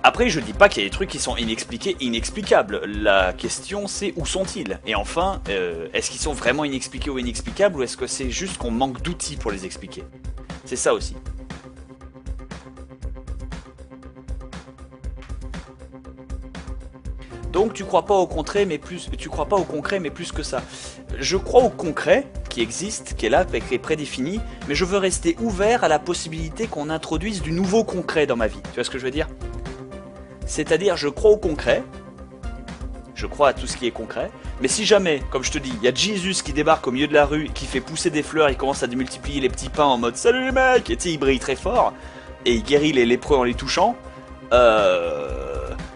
Après, je dis pas qu'il y a des trucs qui sont inexpliqués, inexplicables. La question, c'est où sont-ils? Et enfin, est-ce qu'ils sont vraiment inexpliqués ou inexplicables, ou est-ce que c'est juste qu'on manque d'outils pour les expliquer? C'est ça aussi. Donc tu crois pas au concret, mais plus que ça. Je crois au concret qui existe, qui est là, qui est prédéfini, mais je veux rester ouvert à la possibilité qu'on introduise du nouveau concret dans ma vie. Tu vois ce que je veux dire? C'est-à-dire, je crois au concret, je crois à tout ce qui est concret, mais si jamais, comme je te dis, il y a Jésus qui débarque au milieu de la rue, qui fait pousser des fleurs, il commence à démultiplier les petits pains en mode salut les mecs, et tu sais, il brille très fort, et il guérit les lépreux en les touchant,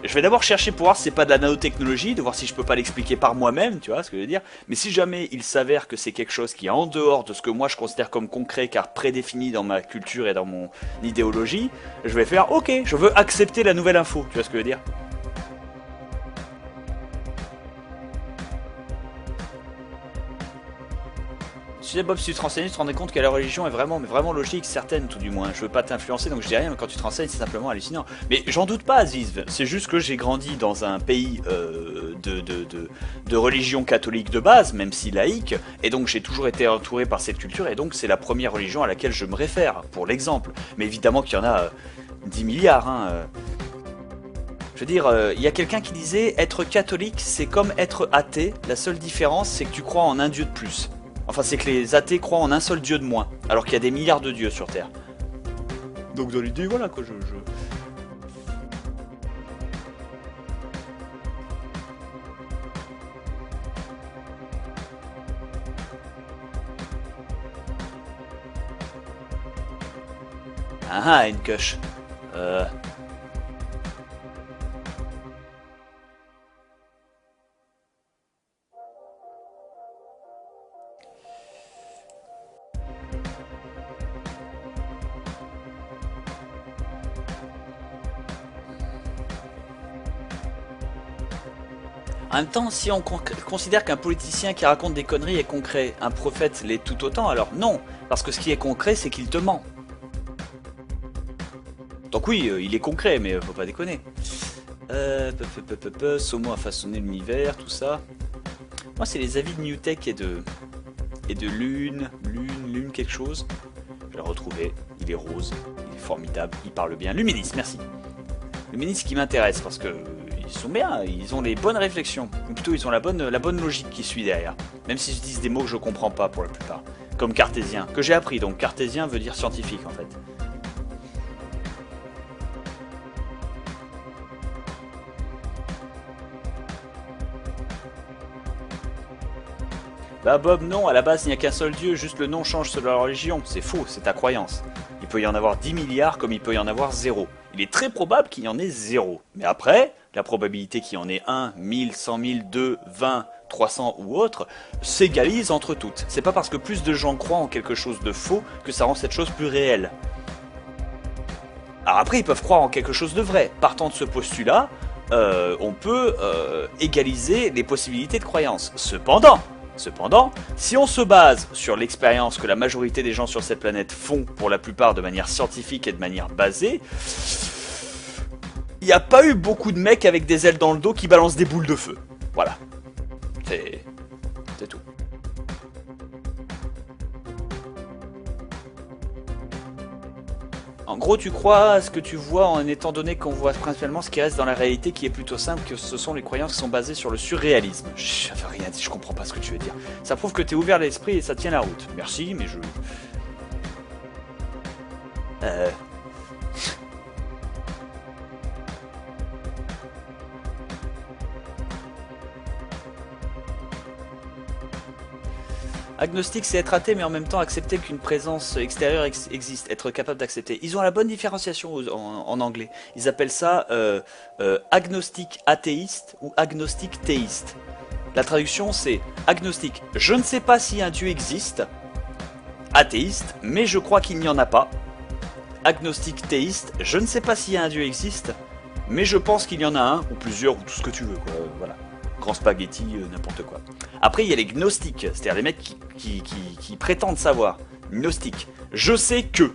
je vais d'abord chercher pour voir si c'est pas de la nanotechnologie, de voir si je peux pas l'expliquer par moi-même, tu vois ce que je veux dire. Mais si jamais il s'avère que c'est quelque chose qui est en dehors de ce que moi je considère comme concret, car prédéfini dans ma culture et dans mon idéologie, je vais faire ok, je veux accepter la nouvelle info, tu vois ce que je veux dire. Tu sais Bob, si tu te renseignes, tu te rendais compte que la religion est vraiment, mais vraiment logique, certaine tout du moins. Je veux pas t'influencer donc je dis rien, mais quand tu te renseignes c'est simplement hallucinant. Mais j'en doute pas Aziz, c'est juste que j'ai grandi dans un pays de religion catholique de base, même si laïque, et donc j'ai toujours été entouré par cette culture, et donc c'est la première religion à laquelle je me réfère, pour l'exemple. Mais évidemment qu'il y en a 10 milliards, hein. Je veux dire, il y a quelqu'un qui disait, être catholique c'est comme être athée, la seule différence c'est que tu crois en un dieu de plus. Enfin, c'est que les athées croient en un seul dieu de moins, alors qu'il y a des milliards de dieux sur Terre. Donc dans l'idée, voilà quoi, Ah ah, une coche. Euh... En même temps, si on considère qu'un politicien qui raconte des conneries est concret, un prophète l'est tout autant, alors non. Parce que ce qui est concret, c'est qu'il te ment. Donc oui, il est concret, mais faut pas déconner. Somo a façonné l'univers, tout ça. Moi, c'est les avis de Newtek et de Lune quelque chose. Je l'ai retrouvé, il est rose, il est formidable, il parle bien. Luminis, merci. Luminis qui m'intéresse parce que ils sont bien, ils ont les bonnes réflexions. Ou plutôt, ils ont la bonne logique qui suit derrière. Même s'ils disent des mots que je comprends pas pour la plupart. Comme cartésien, que j'ai appris. Donc cartésien veut dire scientifique en fait. Bah Bob, non, à la base il n'y a qu'un seul dieu, juste le nom change selon la religion. C'est faux, c'est ta croyance. Il peut y en avoir 10 milliards comme il peut y en avoir zéro. Il est très probable qu'il y en ait zéro. Mais après, la probabilité qu'il y en ait 1, 1000, 100 000, 2, 20, 300 ou autre, s'égalise entre toutes. C'est pas parce que plus de gens croient en quelque chose de faux que ça rend cette chose plus réelle. Alors après, ils peuvent croire en quelque chose de vrai. Partant de ce postulat, on peut égaliser les possibilités de croyance. Cependant, si on se base sur l'expérience que la majorité des gens sur cette planète font, pour la plupart de manière scientifique et de manière basée, il n'y a pas eu beaucoup de mecs avec des ailes dans le dos qui balancent des boules de feu. Voilà. C'est tout. En gros, tu crois à ce que tu vois en étant donné qu'on voit principalement ce qui reste dans la réalité qui est plutôt simple, que ce sont les croyances qui sont basées sur le surréalisme. J'avais rien dit, je comprends pas ce que tu veux dire. Ça prouve que t'es ouvert l'esprit et ça tient la route. Merci, mais je... Euh... Agnostique, c'est être athée, mais en même temps accepter qu'une présence extérieure existe, être capable d'accepter. Ils ont la bonne différenciation en anglais. Ils appellent ça agnostique athéiste ou agnostique théiste. La traduction, c'est agnostique, je ne sais pas si un Dieu existe. Athéiste, mais je crois qu'il n'y en a pas. Agnostique théiste, je ne sais pas si un Dieu existe, mais je pense qu'il y en a un, ou plusieurs, ou tout ce que tu veux, quoi. Voilà. Grand spaghetti, n'importe quoi. Après, il y a les gnostiques, c'est-à-dire les mecs qui prétendent savoir. Gnostique. Je sais que.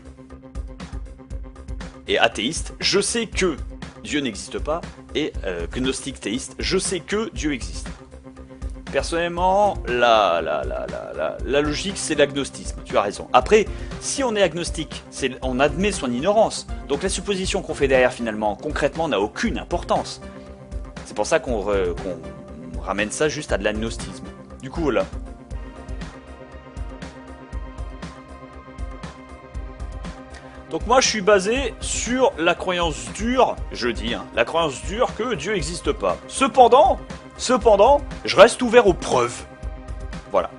et athéiste, je sais que Dieu n'existe pas, et gnostique théiste, je sais que Dieu existe. Personnellement, la logique, c'est l'agnostisme, tu as raison. Après, si on est agnostique, on admet son ignorance. Donc la supposition qu'on fait derrière, finalement, concrètement, n'a aucune importance. C'est pour ça qu'on ramène ça juste à de l'agnostisme. Du coup, voilà. Donc moi, je suis basé sur la croyance dure, je dis, hein, la croyance dure que Dieu n'existe pas. Cependant, je reste ouvert aux preuves. Voilà.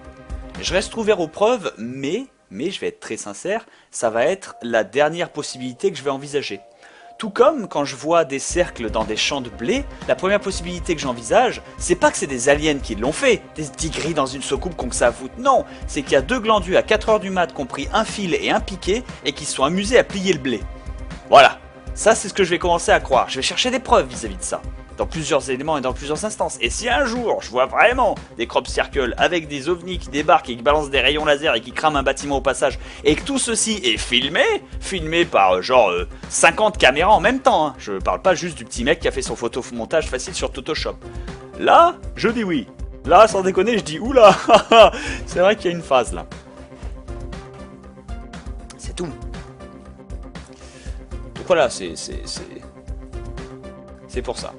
Je reste ouvert aux preuves, mais je vais être très sincère, ça va être la dernière possibilité que je vais envisager. Tout comme quand je vois des cercles dans des champs de blé, la première possibilité que j'envisage, c'est pas que c'est des aliens qui l'ont fait, des tigris dans une soucoupe qu'on que ça fout. Non, c'est qu'il y a deux glandus à 4 h du mat qui ont pris un fil et un piquet et qui se sont amusés à plier le blé. Voilà. Ça, c'est ce que je vais commencer à croire. Je vais chercher des preuves vis-à-vis de ça. Dans plusieurs éléments et dans plusieurs instances. Et si un jour, je vois vraiment des crop circles avec des ovnis qui débarquent et qui balancent des rayons laser et qui crament un bâtiment au passage, et que tout ceci est filmé par genre 50 caméras en même temps, hein. Je parle pas juste du petit mec qui a fait son photomontage facile sur Photoshop. Là, je dis oui. Là, sans déconner, je dis oula. C'est vrai qu'il y a une phase là. C'est tout. Donc voilà, c'est pour ça.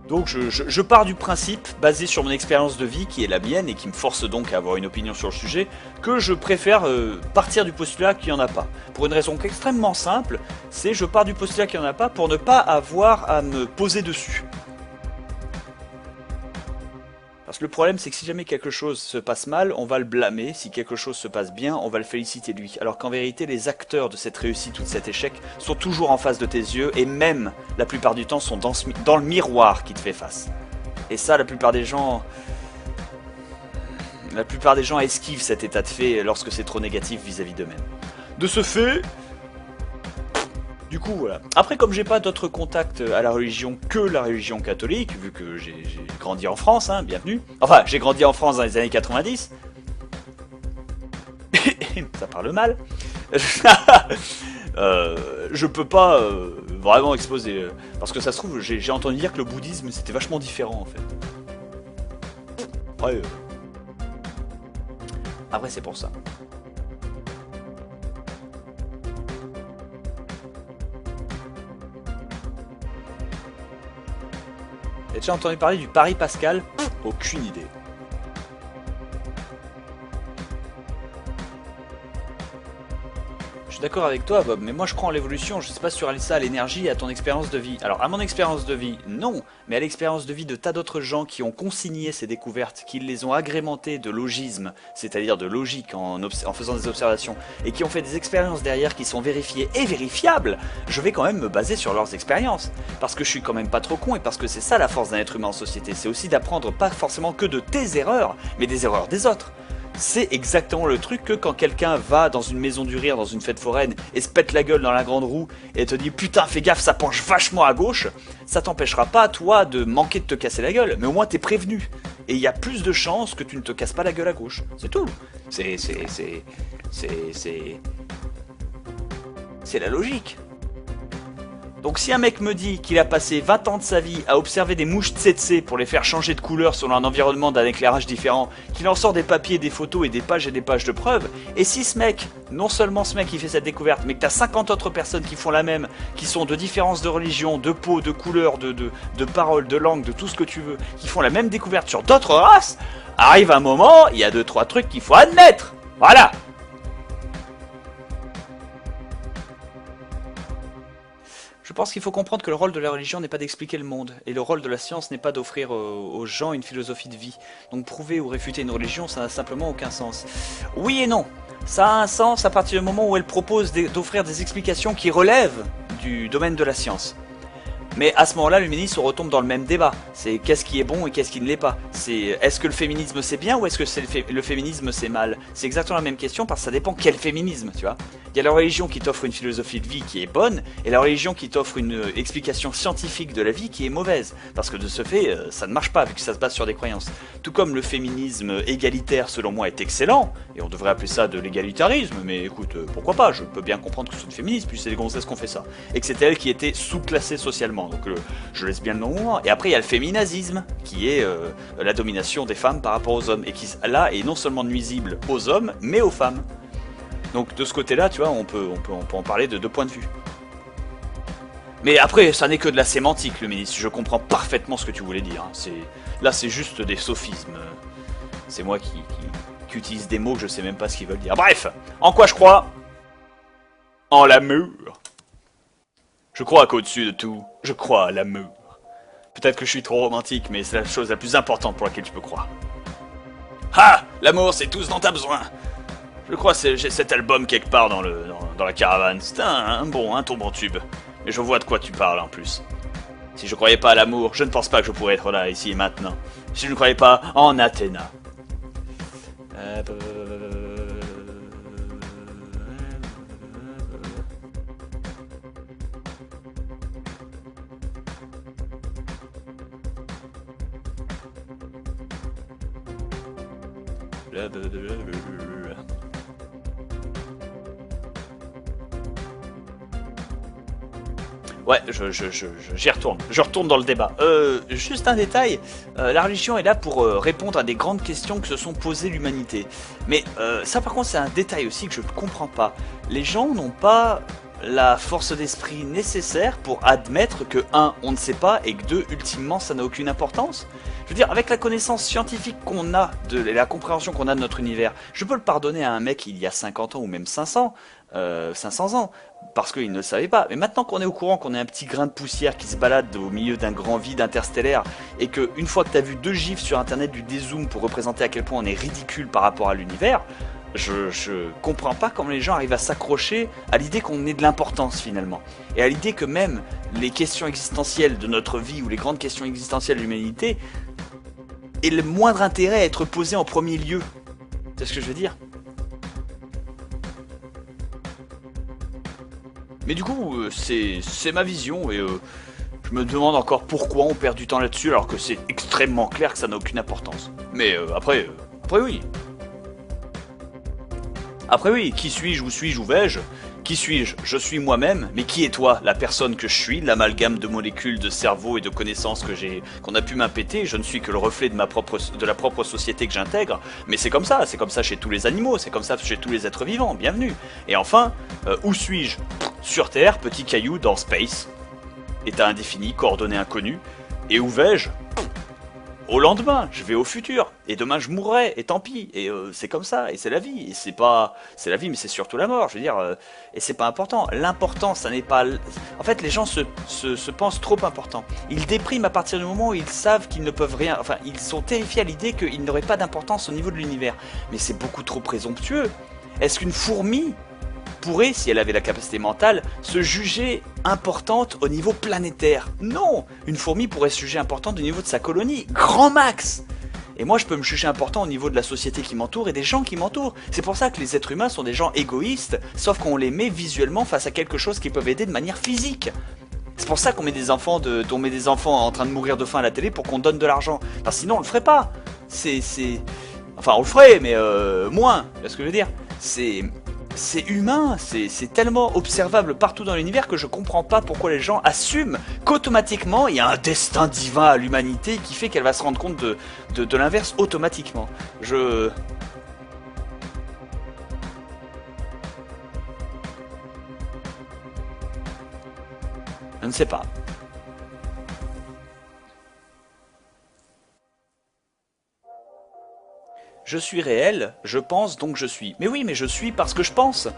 Donc je pars du principe, basé sur mon expérience de vie qui est la mienne et qui me force donc à avoir une opinion sur le sujet, que je préfère partir du postulat qu'il n'y en a pas. Pour une raison extrêmement simple, c'est je pars du postulat qu'il n'y en a pas pour ne pas avoir à me poser dessus. Parce que le problème, c'est que si jamais quelque chose se passe mal, on va le blâmer. Si quelque chose se passe bien, on va le féliciter lui. Alors qu'en vérité, les acteurs de cette réussite ou de cet échec sont toujours en face de tes yeux et même, la plupart du temps, sont dans le miroir qui te fait face. Et ça, la plupart des gens esquivent cet état de fait lorsque c'est trop négatif vis-à-vis d'eux-mêmes. De ce fait... Du coup, voilà. Après, comme j'ai pas d'autres contacts à la religion que la religion catholique, vu que j'ai grandi en France, hein, bienvenue. Enfin, j'ai grandi en France dans les années 90. Ça parle mal. Je peux pas vraiment exposer. Parce que ça se trouve, j'ai entendu dire que le bouddhisme, c'était vachement différent, en fait. Ouais. Après, c'est pour ça. T'as déjà entendu parler du pari Pascal? Aucune idée. Je suis d'accord avec toi, Bob, mais moi je crois en l'évolution. Je sais pas si tu rallies ça à l'énergie et à ton expérience de vie. Alors, à mon expérience de vie, non, mais à l'expérience de vie de tas d'autres gens qui ont consigné ces découvertes, qui les ont agrémentées de logisme, c'est-à-dire de logique en faisant des observations, et qui ont fait des expériences derrière qui sont vérifiées et vérifiables, je vais quand même me baser sur leurs expériences. Parce que je suis quand même pas trop con et parce que c'est ça la force d'un être humain en société. C'est aussi d'apprendre pas forcément que de tes erreurs, mais des erreurs des autres. C'est exactement le truc que quand quelqu'un va dans une maison du rire, dans une fête foraine, et se pète la gueule dans la grande roue, et te dit putain fais gaffe ça penche vachement à gauche, ça t'empêchera pas toi de manquer de te casser la gueule, mais au moins t'es prévenu. Et il y a plus de chances que tu ne te casses pas la gueule à gauche. C'est tout. C'est la logique. Donc si un mec me dit qu'il a passé 20 ans de sa vie à observer des mouches tsetse pour les faire changer de couleur selon un environnement d'un éclairage différent, qu'il en sort des papiers, des photos et des pages de preuves, et si ce mec, non seulement ce mec il fait cette découverte, mais que t'as 50 autres personnes qui font la même, qui sont de différences de religion, de peau, de couleur, de paroles, de langue, de tout ce que tu veux, qui font la même découverte sur d'autres races, arrive un moment, il y a 2-3 trucs qu'il faut admettre. Voilà. Je pense qu'il faut comprendre que le rôle de la religion n'est pas d'expliquer le monde, et le rôle de la science n'est pas d'offrir aux gens une philosophie de vie. Donc prouver ou réfuter une religion, ça n'a simplement aucun sens. Oui et non, ça a un sens à partir du moment où elle propose d'offrir des explications qui relèvent du domaine de la science. Mais à ce moment-là, l'humanisme, on retombe dans le même débat. C'est qu'est-ce qui est bon et qu'est-ce qui ne l'est pas. C'est est-ce que le féminisme c'est bien ou est-ce que le féminisme c'est mal. C'est exactement la même question parce que ça dépend quel féminisme, tu vois. Il y a la religion qui t'offre une philosophie de vie qui est bonne et la religion qui t'offre une explication scientifique de la vie qui est mauvaise. Parce que de ce fait, ça ne marche pas vu que ça se base sur des croyances. Tout comme le féminisme égalitaire, selon moi, est excellent, et on devrait appeler ça de l'égalitarisme, mais écoute, pourquoi pas, je peux bien comprendre que ce soit du féminisme, puis c'est les gonzesses qui ont fait ça. Et que c'était elles qui étaient sous-classées socialement, donc je laisse bien le nom. Et après, il y a le féminazisme, qui est la domination des femmes par rapport aux hommes, et qui, là, est non seulement nuisible aux hommes, mais aux femmes. Donc de ce côté-là, tu vois, on peut en parler de deux points de vue. Mais après, ça n'est que de la sémantique, le ministre. Je comprends parfaitement ce que tu voulais dire. Là, c'est juste des sophismes. C'est moi qui utilise des mots que je sais même pas ce qu'ils veulent dire. Bref, en quoi je crois? En l'amour. Je crois qu'au-dessus de tout, je crois à l'amour. Peut-être que je suis trop romantique, mais c'est la chose la plus importante pour laquelle tu peux croire. Ah, l'amour, c'est tout ce dont t'as besoin. Je crois que j'ai cet album quelque part dans la caravane. C'est un ton bon tube. Mais je vois de quoi tu parles en plus. Si je croyais pas à l'amour, je ne pense pas que je pourrais être là, ici et maintenant. Si je ne croyais pas en Athéna. Ouais, j'y retourne. Je retourne dans le débat. Juste un détail, la religion est là pour répondre à des grandes questions que se sont posées l'humanité. Mais ça par contre c'est un détail aussi que je ne comprends pas. Les gens n'ont pas la force d'esprit nécessaire pour admettre que 1. On ne sait pas et que 2. Ultimement ça n'a aucune importance. Je veux dire, avec la connaissance scientifique qu'on a, et la compréhension qu'on a de notre univers, je peux le pardonner à un mec il y a 50 ans ou même 500 ans, parce qu'il ne le savait pas. Mais maintenant qu'on est au courant qu'on est un petit grain de poussière qui se balade au milieu d'un grand vide interstellaire, et que une fois que tu as vu 2 gifs sur internet du dézoom pour représenter à quel point on est ridicule par rapport à l'univers, je comprends pas comment les gens arrivent à s'accrocher à l'idée qu'on ait de l'importance finalement. Et à l'idée que même les questions existentielles de notre vie ou les grandes questions existentielles de l'humanité aient le moindre intérêt à être posées en premier lieu. C'est ce que je veux dire. Mais du coup, c'est ma vision et je me demande encore pourquoi on perd du temps là-dessus alors que c'est extrêmement clair que ça n'a aucune importance. Mais après oui. Après oui, qui suis-je, où vais-je? Qui suis-je? Je suis moi-même, mais qui est toi? La personne que je suis, l'amalgame de molécules, de cerveau et de connaissances qu'on a pu m'impéter, je ne suis que le reflet de la propre société que j'intègre, mais c'est comme ça chez tous les animaux, c'est comme ça chez tous les êtres vivants, bienvenue. Et enfin, où suis-je? Sur Terre, petit caillou dans Space, état indéfini, coordonnées inconnues, et où vais-je? Au lendemain, je vais au futur, et demain je mourrai, et tant pis, et c'est comme ça, et c'est la vie, et c'est la vie, mais c'est surtout la mort, je veux dire, et c'est pas important. L'important, ça n'est pas, en fait, les gens se pensent trop importants. Ils dépriment à partir du moment où ils savent qu'ils ne peuvent rien, enfin, ils sont terrifiés à l'idée qu'ils n'auraient pas d'importance au niveau de l'univers. Mais c'est beaucoup trop présomptueux. Est-ce qu'une fourmi pourrait, si elle avait la capacité mentale, se juger importante au niveau planétaire? Non! Une fourmi pourrait se juger importante au niveau de sa colonie, grand max! Et moi je peux me juger important au niveau de la société qui m'entoure et des gens qui m'entourent. C'est pour ça que les êtres humains sont des gens égoïstes, sauf qu'on les met visuellement face à quelque chose qui peut aider de manière physique. C'est pour ça qu'on met des enfants en train de mourir de faim à la télé pour qu'on donne de l'argent. Parce que sinon on le ferait pas. Enfin on le ferait, mais moins, tu vois ce que je veux dire? C'est humain, c'est tellement observable partout dans l'univers que je comprends pas pourquoi les gens assument qu'automatiquement il y a un destin divin à l'humanité qui fait qu'elle va se rendre compte de l'inverse automatiquement. Je ne sais pas. Je suis réel, je pense donc je suis. Mais oui, mais je suis parce que je pense.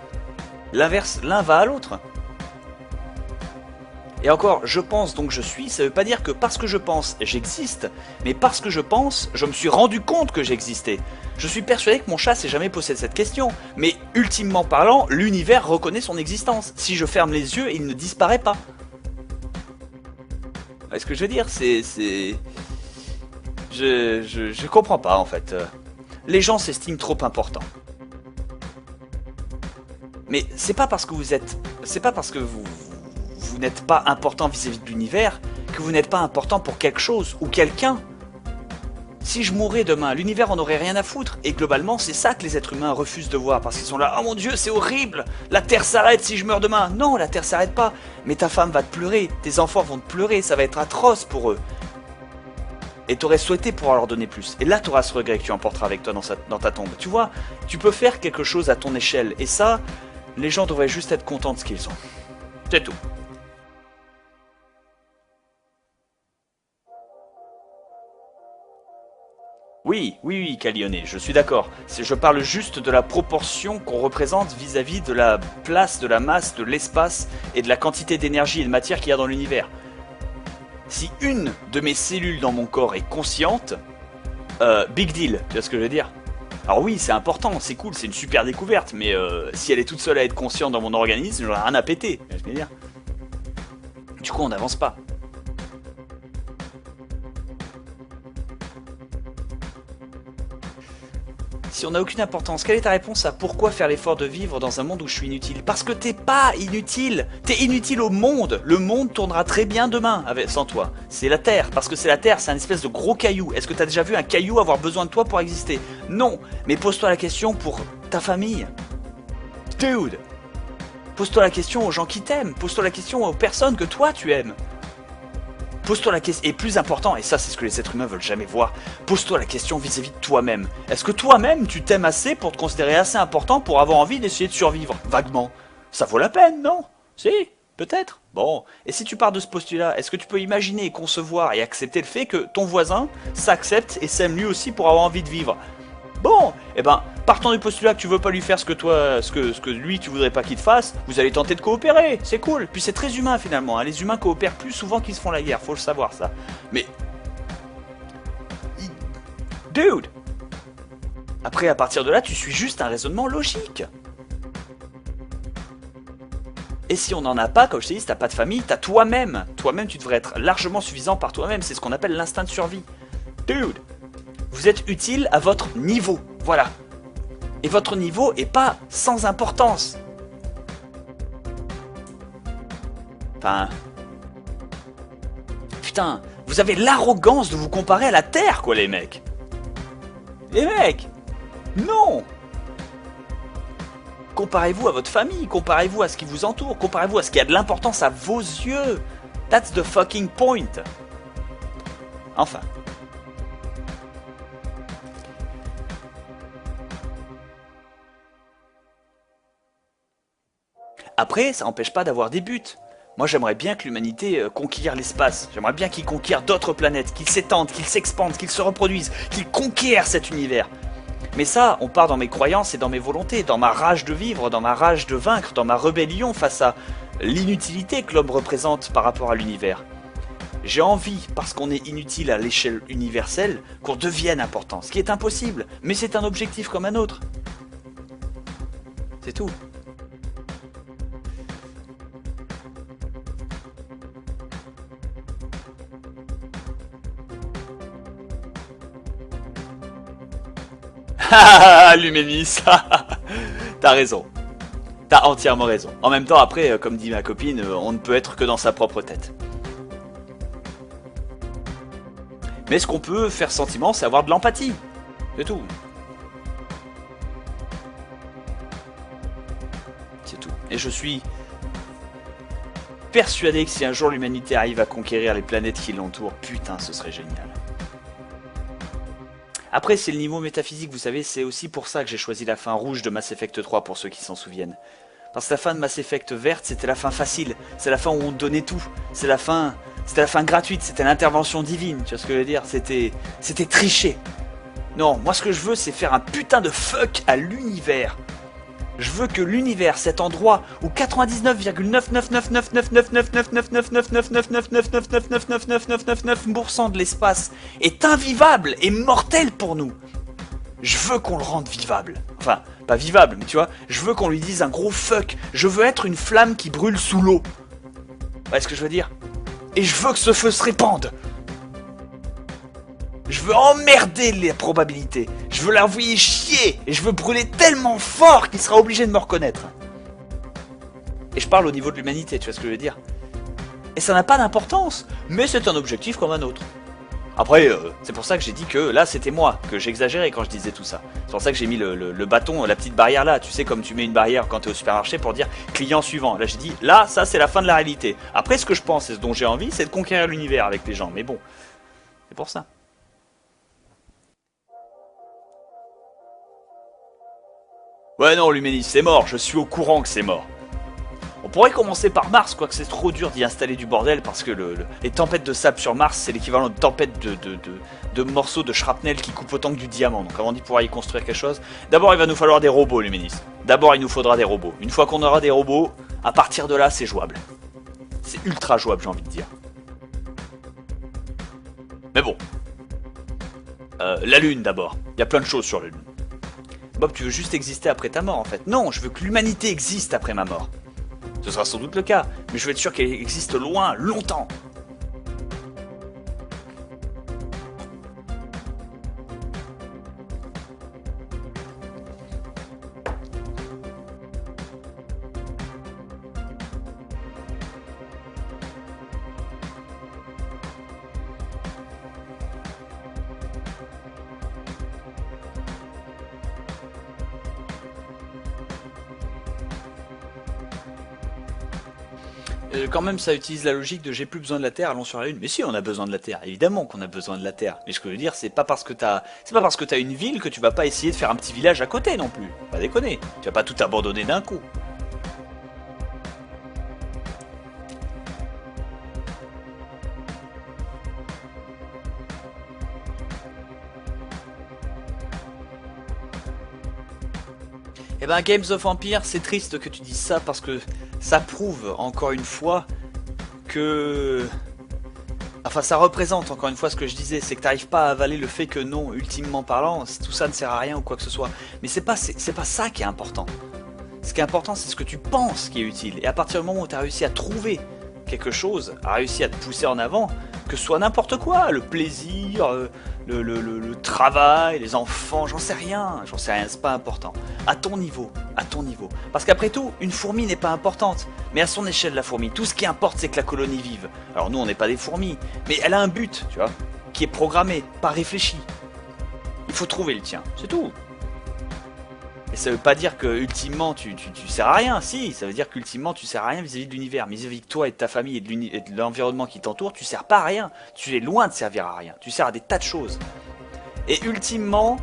L'inverse, l'un va à l'autre. Et encore, je pense donc je suis, ça veut pas dire que parce que je pense, j'existe, mais parce que je pense, je me suis rendu compte que j'existais. Je suis persuadé que mon chat s'est jamais posé cette question, mais ultimement parlant, l'univers reconnaît son existence. Si je ferme les yeux, il ne disparaît pas. Ouais, ce que je veux dire, je comprends pas en fait. Les gens s'estiment trop importants. Mais c'est pas parce que vous n'êtes pas important vis-à-vis de l'univers que vous n'êtes pas important pour quelque chose ou quelqu'un. Si je mourais demain, l'univers en aurait rien à foutre. Et globalement, c'est ça que les êtres humains refusent de voir. Parce qu'ils sont là, oh mon Dieu, c'est horrible. La Terre s'arrête si je meurs demain. Non, la Terre s'arrête pas. Mais ta femme va te pleurer, tes enfants vont te pleurer, ça va être atroce pour eux. Et t'aurais souhaité pouvoir leur donner plus. Et là, t'auras ce regret que tu emporteras avec toi dans ta tombe. Tu vois, tu peux faire quelque chose à ton échelle. Et ça, les gens devraient juste être contents de ce qu'ils ont. C'est tout. Oui, Calionné, je suis d'accord. Je parle juste de la proportion qu'on représente vis-à-vis de la place, de la masse, de l'espace et de la quantité d'énergie et de matière qu'il y a dans l'univers. Si une de mes cellules dans mon corps est consciente, big deal, tu vois ce que je veux dire? Alors oui, c'est important, c'est cool, c'est une super découverte, mais si elle est toute seule à être consciente dans mon organisme, j'en ai rien à péter, tu vois ce que je veux dire? Du coup, on n'avance pas. Si on n'a aucune importance, quelle est ta réponse à pourquoi faire l'effort de vivre dans un monde où je suis inutile? Parce que t'es pas inutile. T'es inutile au monde. Le monde tournera très bien demain sans toi. C'est la Terre. Parce que c'est la Terre, c'est un espèce de gros caillou. Est-ce que t'as déjà vu un caillou avoir besoin de toi pour exister? Non. Mais pose-toi la question pour ta famille. Dude. Pose-toi la question aux gens qui t'aiment. Pose-toi la question aux personnes que toi tu aimes. Pose-toi la question, et plus important, et ça c'est ce que les êtres humains veulent jamais voir, pose-toi la question vis-à-vis de toi-même. Est-ce que toi-même tu t'aimes assez pour te considérer assez important pour avoir envie d'essayer de survivre? Vaguement. Ça vaut la peine, non? Si, peut-être. Bon, et si tu pars de ce postulat, est-ce que tu peux imaginer, concevoir et accepter le fait que ton voisin s'accepte et s'aime lui aussi pour avoir envie de vivre? Bon, eh ben, partant du postulat que tu veux pas lui faire ce que lui tu voudrais pas qu'il te fasse, vous allez tenter de coopérer, c'est cool. Puis c'est très humain finalement, hein. Les humains coopèrent plus souvent qu'ils se font la guerre, faut le savoir ça. Mais... Dude! Après, à partir de là, tu suis juste un raisonnement logique. Et si on n'en a pas, comme je t'ai dit, si t'as pas de famille, t'as toi-même. Toi-même, tu devrais être largement suffisant par toi-même, c'est ce qu'on appelle l'instinct de survie. Dude! Vous êtes utile à votre niveau, voilà. Et votre niveau est pas sans importance. Enfin... Putain, vous avez l'arrogance de vous comparer à la Terre, quoi, les mecs. Les mecs, non. Comparez-vous à votre famille, comparez-vous à ce qui vous entoure, comparez-vous à ce qui a de l'importance à vos yeux. That's the fucking point. Enfin... Après, ça n'empêche pas d'avoir des buts. Moi, j'aimerais bien que l'humanité conquiert l'espace. J'aimerais bien qu'il conquiert d'autres planètes, qu'il s'étende, qu'il s'expande, qu'il se reproduise, qu'il conquiert cet univers. Mais ça, on part dans mes croyances et dans mes volontés, dans ma rage de vivre, dans ma rage de vaincre, dans ma rébellion face à l'inutilité que l'homme représente par rapport à l'univers. J'ai envie, parce qu'on est inutile à l'échelle universelle, qu'on devienne important, ce qui est impossible, mais c'est un objectif comme un autre. C'est tout. Luménis, t'as raison. T'as entièrement raison. En même temps, après, comme dit ma copine, on ne peut être que dans sa propre tête. Mais ce qu'on peut faire sentiment, c'est avoir de l'empathie. C'est tout. C'est tout. Et je suis persuadé que si un jour l'humanité arrive à conquérir les planètes qui l'entourent, putain, ce serait génial. Après, c'est le niveau métaphysique, vous savez, c'est aussi pour ça que j'ai choisi la fin rouge de Mass Effect 3, pour ceux qui s'en souviennent. Parce que la fin de Mass Effect verte, c'était la fin facile, c'est la fin où on donnait tout, c'était la fin gratuite, c'était l'intervention divine, tu vois ce que je veux dire, c'était tricher. Non, moi ce que je veux, c'est faire un putain de fuck à l'univers. Je veux que l'univers, cet endroit où 99,9999999999999999999% de l'espace est invivable et mortel pour nous. Je veux qu'on le rende vivable. Enfin, pas vivable, mais tu vois, je veux qu'on lui dise un gros fuck. Je veux être une flamme qui brûle sous l'eau. Ouais, ce que je veux dire. Et je veux que ce feu se répande. Je veux emmerder les probabilités. Je veux l'envoyer chier. Et je veux brûler tellement fort qu'il sera obligé de me reconnaître. Et je parle au niveau de l'humanité, tu vois ce que je veux dire. Et ça n'a pas d'importance. Mais c'est un objectif comme un autre. Après, c'est pour ça que j'ai dit que là c'était moi, que j'exagérais quand je disais tout ça. C'est pour ça que j'ai mis le bâton, la petite barrière là. Tu sais, comme tu mets une barrière quand tu es au supermarché pour dire client suivant. Là j'ai dit, là ça c'est la fin de la réalité. Après ce que je pense et ce dont j'ai envie, c'est de conquérir l'univers avec les gens. Mais bon, c'est pour ça. Ouais non, l'humanisme c'est mort, je suis au courant que c'est mort. On pourrait commencer par Mars, quoique c'est trop dur d'y installer du bordel parce que les tempêtes de sable sur Mars, c'est l'équivalent de tempêtes de morceaux de shrapnel qui coupent autant que du diamant. Donc avant d'y pouvoir y construire quelque chose, d'abord il va nous falloir des robots, l'humanisme. D'abord il nous faudra des robots. Une fois qu'on aura des robots, à partir de là c'est jouable. C'est ultra jouable, j'ai envie de dire. Mais bon. La Lune d'abord. Il y a plein de choses sur la Lune. Bob, tu veux juste exister après ta mort en fait. Non, je veux que l'humanité existe après ma mort. Ce sera sans doute le cas, mais je veux être sûr qu'elle existe loin, longtemps. Quand même, ça utilise la logique de j'ai plus besoin de la Terre, allons sur la Lune. Mais si, on a besoin de la Terre. Évidemment qu'on a besoin de la Terre. Mais ce que je veux dire, c'est pas parce que t'as une ville que tu vas pas essayer de faire un petit village à côté non plus. Pas déconner. Tu vas pas tout abandonner d'un coup. Eh ben, Games of Empire, c'est triste que tu dises ça parce que ça prouve encore une fois que... Enfin, ça représente encore une fois ce que je disais, c'est que t'arrives pas à avaler le fait que non, ultimement parlant, tout ça ne sert à rien ou quoi que ce soit. Mais c'est pas ça qui est important. Ce qui est important, c'est ce que tu penses qui est utile. Et à partir du moment où tu as réussi à trouver quelque chose, a réussi à te pousser en avant, que ce soit n'importe quoi, le plaisir, le travail, les enfants, j'en sais rien, c'est pas important. À ton niveau. Parce qu'après tout, une fourmi n'est pas importante, mais à son échelle la fourmi, tout ce qui importe c'est que la colonie vive. Alors nous on n'est pas des fourmis, mais elle a un but, tu vois, qui est programmé, pas réfléchi. Il faut trouver le tien, c'est tout. Et ça veut pas dire que ultimement tu sers à rien, si, ça veut dire qu'ultimement tu sers à rien vis-à-vis de l'univers, mais vis-à-vis de toi et de ta famille et de l'environnement qui t'entoure, tu sers pas à rien, tu es loin de servir à rien, tu sers à des tas de choses. Et ultimement,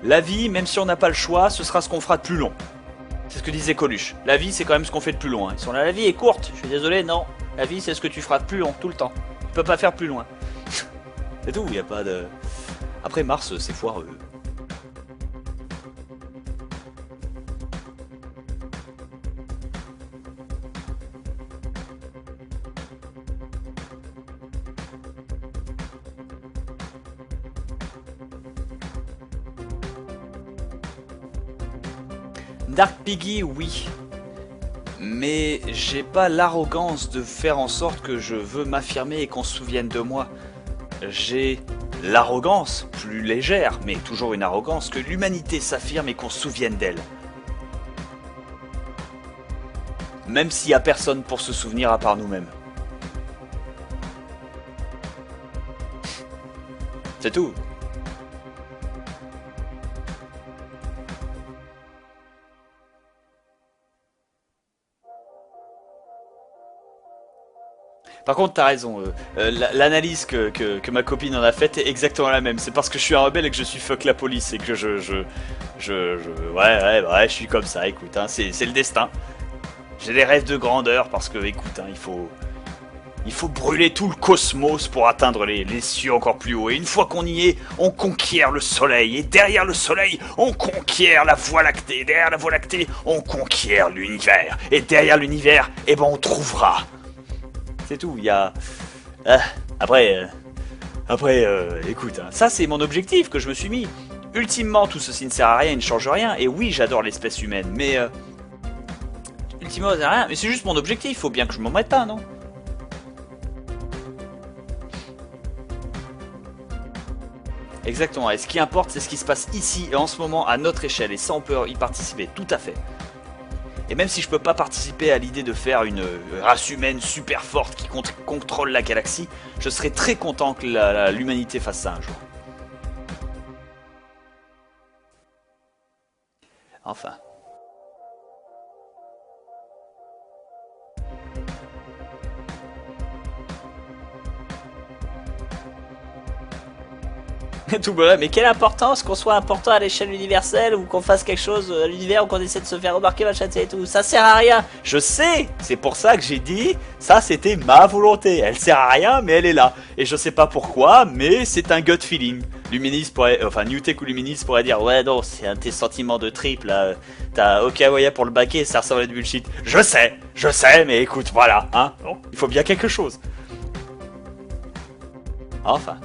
la vie, même si on n'a pas le choix, ce sera ce qu'on fera de plus long. C'est ce que disait Coluche, la vie c'est quand même ce qu'on fait de plus loin. Ils sont là, la vie est courte, je suis désolé, non, la vie c'est ce que tu feras de plus long, tout le temps. Tu peux pas faire plus loin. C'est tout, il n'y a pas de... Après Mars c'est foireux. Dark Piggy, oui. Mais j'ai pas l'arrogance de faire en sorte que je veux m'affirmer et qu'on se souvienne de moi. J'ai l'arrogance, plus légère, mais toujours une arrogance, que l'humanité s'affirme et qu'on se souvienne d'elle. Même s'il n'y a personne pour se souvenir à part nous-mêmes. C'est tout. Par contre, t'as raison, l'analyse que ma copine en a faite est exactement la même. C'est parce que je suis un rebelle et que je suis fuck la police et que ouais, je suis comme ça, écoute, hein, c'est le destin. J'ai des rêves de grandeur parce que, écoute, hein, il faut brûler tout le cosmos pour atteindre les cieux encore plus haut. Et une fois qu'on y est, on conquiert le soleil. Et derrière le soleil, on conquiert la Voie lactée. Derrière la Voie lactée, on conquiert l'univers. Et derrière l'univers, eh ben on trouvera. C'est tout, il y a... Après, écoute, hein, ça c'est mon objectif que je me suis mis. Ultimement, tout ceci ne sert à rien, il ne change rien. Et oui, j'adore l'espèce humaine, mais... ultimement, ça sert à rien. Mais c'est juste mon objectif, faut bien que je m'en mette un, non? Exactement, et ce qui importe, c'est ce qui se passe ici et en ce moment à notre échelle, et ça on peut y participer, tout à fait. Et même si je peux pas participer à l'idée de faire une race humaine super forte qui contrôle la galaxie, je serais très content que l'humanité fasse ça un jour. Enfin. Tout vrai, mais quelle importance qu'on soit important à l'échelle universelle ou qu'on fasse quelque chose à l'univers ou qu'on essaie de se faire remarquer, machin, et tout. Ça sert à rien. Je sais, c'est pour ça que j'ai dit, ça c'était ma volonté. Elle sert à rien, mais elle est là. Et je sais pas pourquoi, mais c'est un gut feeling. Luminis pourrait, enfin Newtek ou Luminis pourrait dire, ouais non, c'est un de tes sentiments de trip là. T'as Okawaya pour le baquet, ça ressemble à du bullshit. Je sais, mais écoute, voilà, hein. Bon, il faut bien quelque chose. Enfin.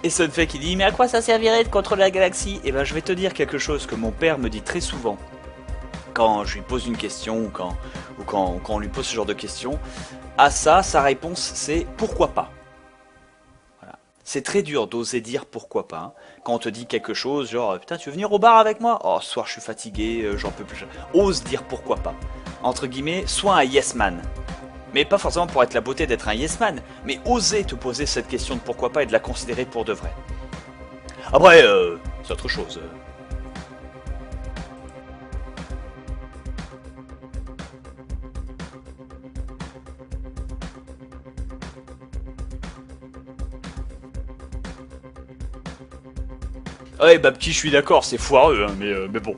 Et Sunfei qui dit, mais à quoi ça servirait de contrôler la galaxie? Eh ben je vais te dire quelque chose que mon père me dit très souvent. Quand je lui pose une question ou quand on lui pose ce genre de questions. À ça, sa réponse c'est pourquoi pas. Voilà. C'est très dur d'oser dire pourquoi pas. Hein. Quand on te dit quelque chose, genre putain tu veux venir au bar avec moi? Oh ce soir je suis fatigué, j'en peux plus. Ose dire pourquoi pas. Entre guillemets, sois un yes man. Mais pas forcément pour être la beauté d'être un yes man, mais oser te poser cette question de pourquoi pas et de la considérer pour de vrai. Après, c'est autre chose. Ouais, Babki, je suis d'accord, c'est foireux, hein, mais bon.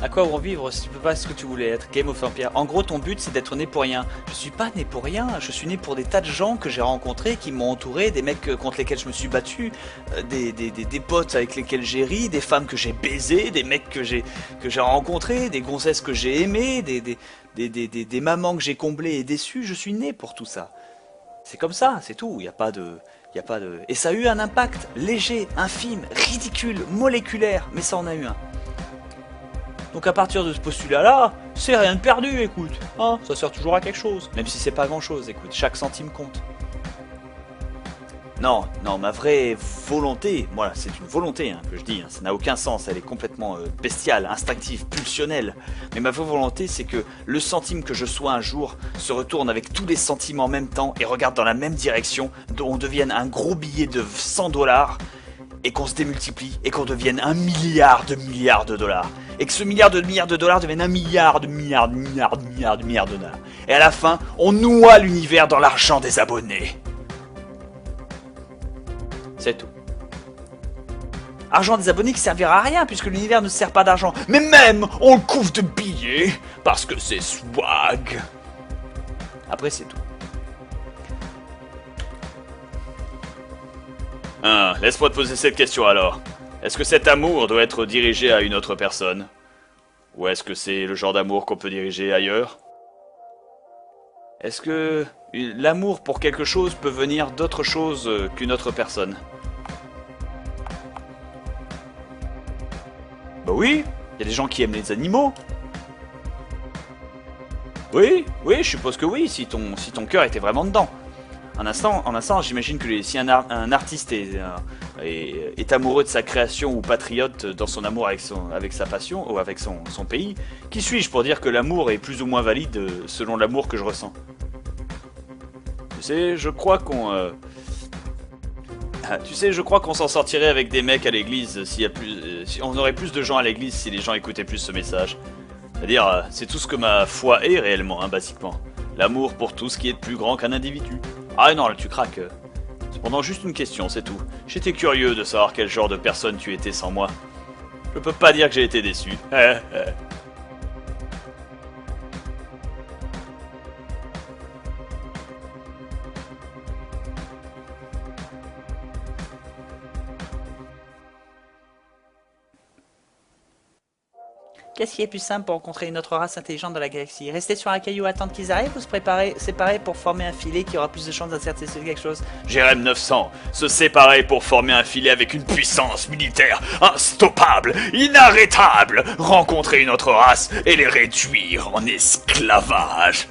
À quoi vont vivre si tu peux pas ce que tu voulais être? Game of Empire. En gros, ton but c'est d'être né pour rien. Je suis pas né pour rien, je suis né pour des tas de gens que j'ai rencontrés, qui m'ont entouré, des mecs contre lesquels je me suis battu, des potes avec lesquels j'ai ri, des femmes que j'ai baisées, des mecs que j'ai rencontrés, des gonzesses que j'ai aimées, des mamans que j'ai comblées et déçues. Je suis né pour tout ça. C'est comme ça, c'est tout. Il n'y a pas de. Y a pas de... Et ça a eu un impact léger, infime, ridicule, moléculaire, mais ça en a eu un. Donc à partir de ce postulat-là, c'est rien de perdu, écoute. Hein, ça sert toujours à quelque chose. Même si c'est pas grand-chose, écoute, chaque centime compte. Non, non, ma vraie volonté, voilà, c'est une volonté hein, que je dis, hein, ça n'a aucun sens, elle est complètement bestiale, instinctive, pulsionnelle. Mais ma vraie volonté, c'est que le centime que je sois un jour se retourne avec tous les centimes en même temps et regarde dans la même direction, dont on devienne un gros billet de 100 $, et qu'on se démultiplie, et qu'on devienne 1 milliard de $. Et que ce milliard de $, devienne 1 milliard de milliards de $. Et à la fin, on noie l'univers dans l'argent des abonnés. C'est tout. Argent des abonnés qui servira à rien puisque l'univers ne sert pas d'argent. Mais même, on le couvre de billets parce que c'est swag. Après, c'est tout. Laisse-moi te poser cette question alors. Est-ce que cet amour doit être dirigé à une autre personne? Ou est-ce que c'est le genre d'amour qu'on peut diriger ailleurs? Est-ce que l'amour pour quelque chose peut venir d'autre chose qu'une autre personne? Bah oui, il y a des gens qui aiment les animaux. Oui, oui, je suppose que oui, si ton cœur était vraiment dedans. En instant, j'imagine que si un artiste est amoureux de sa création ou patriote dans son amour avec sa passion ou avec son pays, qui suis-je pour dire que l'amour est plus ou moins valide selon l'amour que je ressens? Tu sais, je crois qu'on s'en sortirait avec des mecs à l'église si on aurait plus de gens à l'église si les gens écoutaient plus ce message. C'est-à-dire, c'est tout ce que ma foi est réellement, hein, basiquement. L'amour pour tout ce qui est de plus grand qu'un individu. Ah non, là tu craques. Cependant, juste une question, c'est tout. J'étais curieux de savoir quel genre de personne tu étais sans moi. Je peux pas dire que j'ai été déçu. Qu'est-ce qui est plus simple pour rencontrer une autre race intelligente dans la galaxie? Rester sur un caillou, attendre qu'ils arrivent ou séparer pour former un filet qui aura plus de chances d'inserter sur quelque chose? Jérém 900, se séparer pour former un filet avec une puissance militaire instoppable, inarrêtable, rencontrer une autre race et les réduire en esclavage.